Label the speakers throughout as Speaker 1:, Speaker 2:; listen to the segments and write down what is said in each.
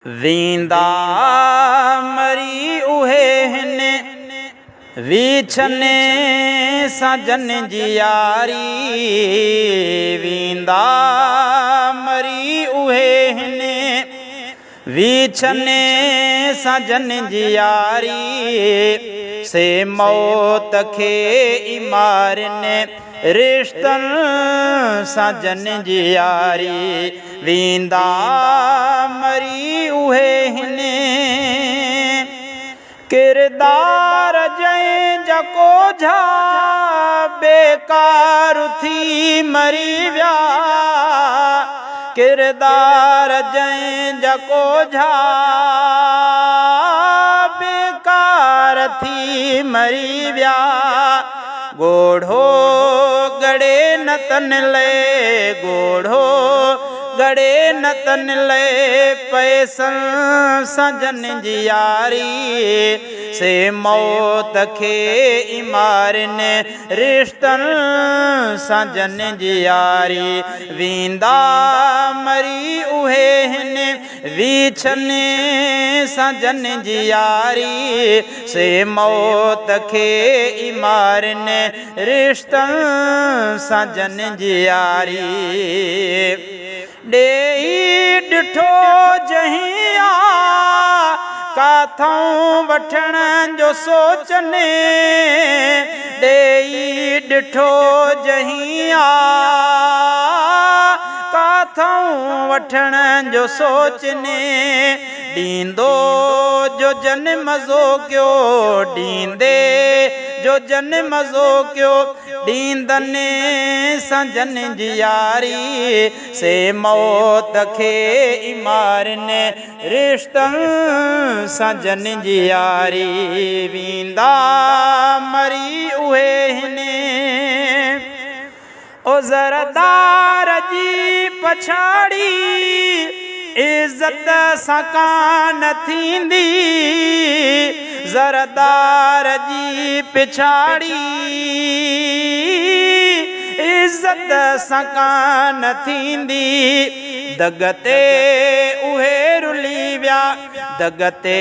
Speaker 1: वींदा मरी उहे हिन विछने सजन जी यारी। वींदा मरी उहे हिन विछने सजन जी यारी। से मौत खे इमारने रिश्तन सजन जी यारी। वींदा मरी उहे हिन किरदार जंहिं जको झा बेकार थी मरी विया। किरदार जंहिं जको झा बेकार थी मरी विया। गोढ़ो गड़े नतन ले गोढ़ो गड़े नतन ले पैसन सजन जी यारी। से मौत खे इमारने रिश्तन सजन जी यारी। वींदा मरी उहे हिन विछने सजन जी यारी। से मौत खे इमारने रिश्तन सजन जी यारी। ॾेई ॾिठो जहीं आ काथों वठण जो सोचने। ॾेई ॾिठो जहीं आ काथों वठण जो सोचने। ॾींदो जो जन मज़ो कयो ॾींदे जो जन मज़ो कयो ॾींदने सजन जी यारी। से मौत खे इमारने रिश्तन सजन जी यारी। वींदा मरी उहे हिन ओ ज़रदार जी पछाड़ी इज़त सां कान थींदी। ज़रदार जी पिछाड़ी इज़त सां कान थींदी। दगते उहे रुली विया दगते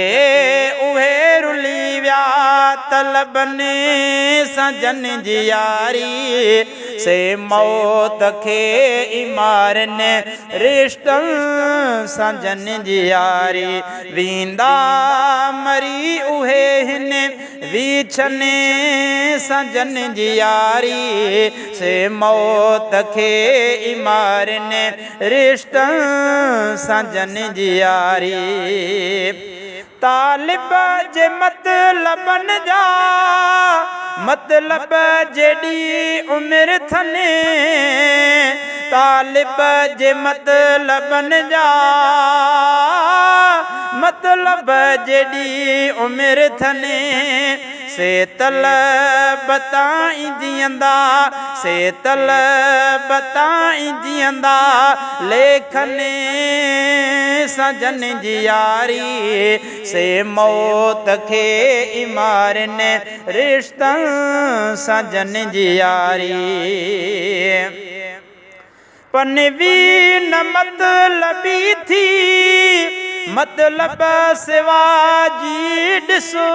Speaker 1: उहे रुली विया तलबने सजन जी यारी। से मौत खे इमारने रिश्तन सजन जी यारी। वींदा मरी उहे हिन विछने सजन जी यारी। से मौत खे इमारने रिश्तन सजन जी यारी। तालिब जे मतलबन जा मतलब जेडी उम्र थने। तालिब जे मतलबन जा मतलब जेडी उम्र थने। से तलब ताईं जीअंदा से तलब ताईं जीअंदा लेखने सजन जी यारी। से मौत खे इमारने रिश्तन सजन जी यारी। पनवी न मतलबी थी मतलब सिवा जी ॾिसो।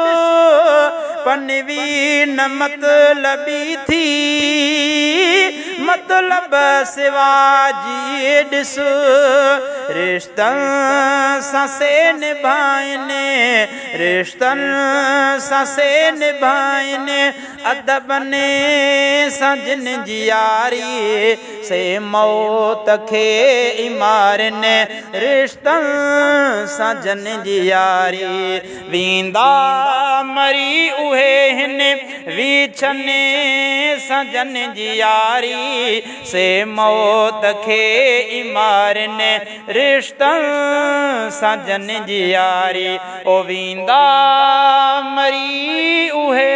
Speaker 1: पनवी न मतलबी थी मतलब सिवा जी ॾिसो। रिश्तन सां से निभाइने रिश्तन सां से निभाइने अदबने सजन जी यारी। से मौत खे इमारने रिश्तन सजन जी यारी। वींदा मरी उहे हिन विछने सजन जी यारी। से मौत खे इमारने रिश्तन सजन जी यारी। ओ वींदा मरी उहे